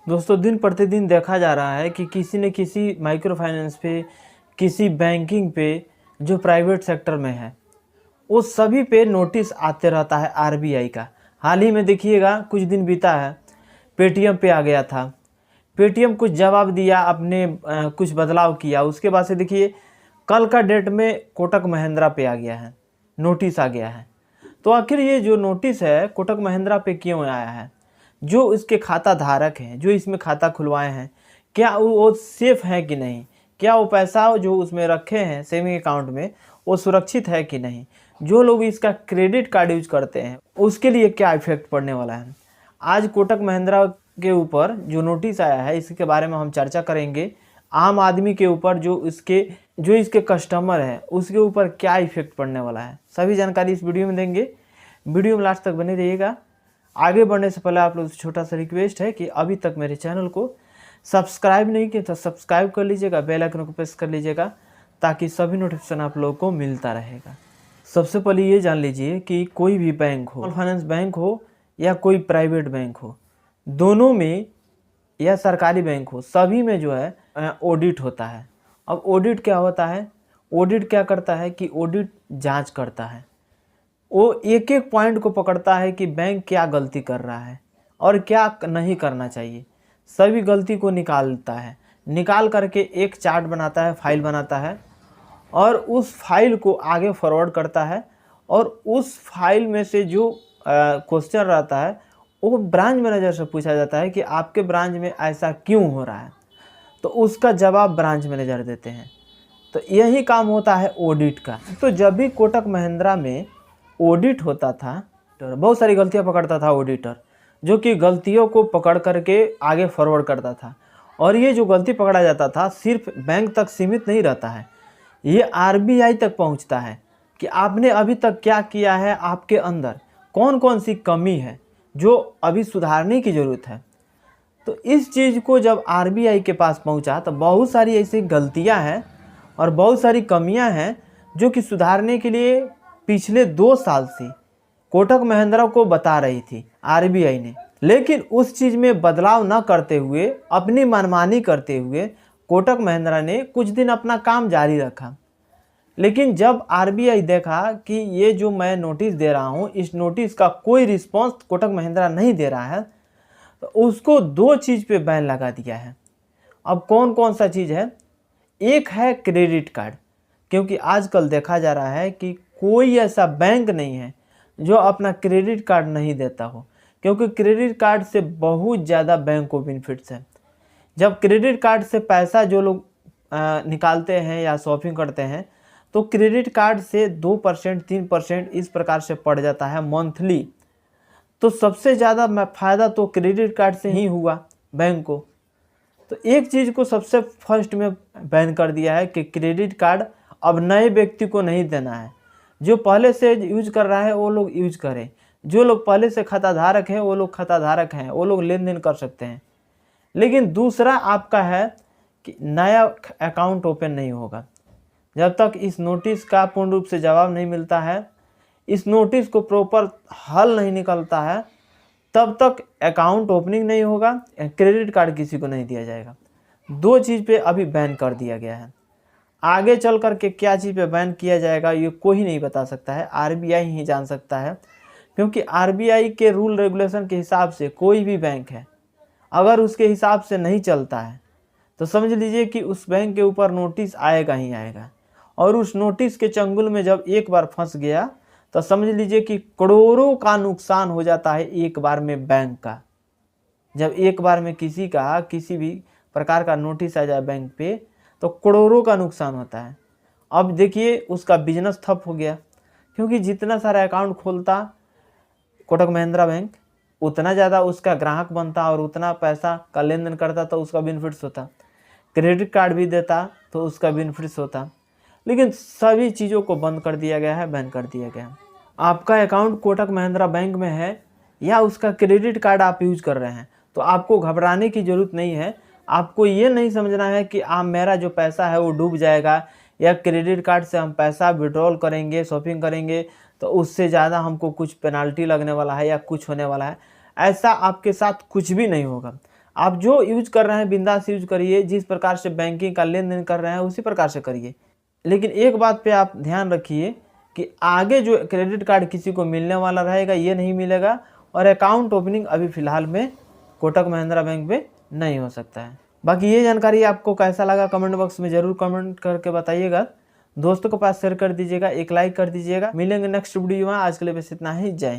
दोस्तों दिन प्रतिदिन देखा जा रहा है कि किसी न किसी माइक्रो फाइनेंस पे, किसी बैंकिंग पे जो प्राइवेट सेक्टर में है, वो सभी पे नोटिस आते रहता है आरबीआई का। हाल ही में देखिएगा, कुछ दिन बीता है, पेटीएम पे आ गया था। पेटीएम कुछ जवाब दिया, अपने कुछ बदलाव किया। उसके बाद से देखिए कल का डेट में कोटक महिंद्रा पे आ गया है, नोटिस आ गया है। तो आखिर ये जो नोटिस है कोटक महिंद्रा पे क्यों आया है? जो इसके खाता धारक हैं, जो इसमें खाता खुलवाए हैं, क्या वो सेफ है कि नहीं? क्या वो पैसा जो उसमें रखे हैं सेविंग अकाउंट में, वो सुरक्षित है कि नहीं? जो लोग इसका क्रेडिट कार्ड यूज करते हैं उसके लिए क्या इफेक्ट पड़ने वाला है? आज कोटक महिंद्रा के ऊपर जो नोटिस आया है इसके बारे में हम चर्चा करेंगे। आम आदमी के ऊपर जो इसके कस्टमर है उसके ऊपर क्या इफेक्ट पड़ने वाला है, सभी जानकारी इस वीडियो में देंगे। वीडियो में लास्ट तक बने रहिएगा। आगे बढ़ने से पहले आप लोग से छोटा सा रिक्वेस्ट है कि अभी तक मेरे चैनल को सब्सक्राइब नहीं किया तो सब्सक्राइब कर लीजिएगा, बेल आइकन को प्रेस कर लीजिएगा ताकि सभी नोटिफिकेशन आप लोगों को मिलता रहेगा। सबसे पहले ये जान लीजिए कि कोई भी बैंक हो, स्मॉल फाइनेंस बैंक हो या कोई प्राइवेट बैंक हो, दोनों में या सरकारी बैंक हो, सभी में जो है ऑडिट होता है। अब ऑडिट क्या होता है? ऑडिट क्या करता है कि ऑडिट जांच करता है। वो एक एक पॉइंट को पकड़ता है कि बैंक क्या गलती कर रहा है और क्या नहीं करना चाहिए। सभी गलती को निकालता है, निकाल करके एक चार्ट बनाता है, फाइल बनाता है और उस फाइल को आगे फॉरवर्ड करता है। और उस फाइल में से जो क्वेश्चन रहता है वो ब्रांच मैनेजर से पूछा जाता है कि आपके ब्रांच में ऐसा क्यों हो रहा है, तो उसका जवाब ब्रांच मैनेजर देते हैं। तो यही काम होता है ऑडिट का। तो जब भी कोटक महिंद्रा में ऑडिट होता था तो बहुत सारी गलतियां पकड़ता था ऑडिटर, जो कि गलतियों को पकड़ करके आगे फॉरवर्ड करता था। और ये जो गलती पकड़ा जाता था सिर्फ बैंक तक सीमित नहीं रहता है, ये आरबीआई तक पहुंचता है कि आपने अभी तक क्या किया है, आपके अंदर कौन कौन सी कमी है जो अभी सुधारने की ज़रूरत है। तो इस चीज़ को जब आरबीआई के पास पहुंचा तो बहुत सारी ऐसी गलतियां हैं और बहुत सारी कमियां हैं जो कि सुधारने के लिए पिछले 2 साल से कोटक महिंद्रा को बता रही थी आरबीआई ने। लेकिन उस चीज़ में बदलाव न करते हुए, अपनी मनमानी करते हुए कोटक महिंद्रा ने कुछ दिन अपना काम जारी रखा। लेकिन जब आरबीआई देखा कि ये जो मैं नोटिस दे रहा हूँ, इस नोटिस का कोई रिस्पॉन्स कोटक महिंद्रा नहीं दे रहा है, तो उसको 2 चीज़ पे बैन लगा दिया है। अब कौन कौन सा चीज़ है? एक है क्रेडिट कार्ड, क्योंकि आजकल देखा जा रहा है कि कोई ऐसा बैंक नहीं है जो अपना क्रेडिट कार्ड नहीं देता हो, क्योंकि क्रेडिट कार्ड से बहुत ज़्यादा बैंक को बेनिफिट्स है। जब क्रेडिट कार्ड से पैसा जो लोग निकालते हैं या शॉपिंग करते हैं तो क्रेडिट कार्ड से 2% 3% इस प्रकार से पड़ जाता है मंथली। तो सबसे ज़्यादा फ़ायदा तो क्रेडिट कार्ड से ही हुआ बैंक को। तो एक चीज़ को सबसे फर्स्ट में बैन कर दिया है कि क्रेडिट कार्ड अब नए व्यक्ति को नहीं देना है। जो पहले से यूज कर रहा है वो लोग यूज करें, जो लोग पहले से खाता धारक हैं वो लोग खाता धारक हैं, वो लोग लेन देन कर सकते हैं। लेकिन दूसरा आपका है कि नया अकाउंट ओपन नहीं होगा जब तक इस नोटिस का पूर्ण रूप से जवाब नहीं मिलता है, इस नोटिस को प्रॉपर हल नहीं निकलता है, तब तक अकाउंट ओपनिंग नहीं होगा, क्रेडिट कार्ड किसी को नहीं दिया जाएगा। 2 चीज़ पे अभी बैन कर दिया गया है। आगे चल करके क्या चीज़ पे बैन किया जाएगा ये कोई नहीं बता सकता है, आरबीआई ही जान सकता है। क्योंकि आरबीआई के रूल रेगुलेशन के हिसाब से कोई भी बैंक है अगर उसके हिसाब से नहीं चलता है तो समझ लीजिए कि उस बैंक के ऊपर नोटिस आएगा ही आएगा। और उस नोटिस के चंगुल में जब एक बार फंस गया तो समझ लीजिए कि करोड़ों का नुकसान हो जाता है एक बार में बैंक का। जब एक बार में किसी का किसी भी प्रकार का नोटिस आ जाए बैंक पे तो करोड़ों का नुकसान होता है। अब देखिए उसका बिजनेस ठप हो गया, क्योंकि जितना सारा अकाउंट खोलता कोटक महिंद्रा बैंक उतना ज़्यादा उसका ग्राहक बनता और उतना पैसा का लेन देन करता तो उसका बेनिफिट्स होता, क्रेडिट कार्ड भी देता तो उसका बेनिफिट्स होता। लेकिन सभी चीज़ों को बंद कर दिया गया है, बैन कर दिया गया है। आपका अकाउंट कोटक महिंद्रा बैंक में है या उसका क्रेडिट कार्ड आप यूज कर रहे हैं तो आपको घबराने की ज़रूरत नहीं है। आपको ये नहीं समझना है कि मेरा जो पैसा है वो डूब जाएगा या क्रेडिट कार्ड से हम पैसा विड्रॉल करेंगे, शॉपिंग करेंगे तो उससे ज़्यादा हमको कुछ पेनाल्टी लगने वाला है या कुछ होने वाला है। ऐसा आपके साथ कुछ भी नहीं होगा। आप जो यूज कर रहे हैं बिंदास यूज करिए, जिस प्रकार से बैंकिंग का लेन देन कर रहे हैं उसी प्रकार से करिए। लेकिन एक बात पे आप ध्यान रखिए कि आगे जो क्रेडिट कार्ड किसी को मिलने वाला रहेगा ये नहीं मिलेगा, और अकाउंट ओपनिंग अभी फ़िलहाल में कोटक महिंद्रा बैंक पे नहीं हो सकता है। बाकी ये जानकारी आपको कैसा लगा कमेंट बॉक्स में ज़रूर कमेंट करके बताइएगा। दोस्तों के पास शेयर कर दीजिएगा, एक लाइक कर दीजिएगा। मिलेंगे नेक्स्ट वीडियो में, आज के लिए बस इतना ही। जय हिंद।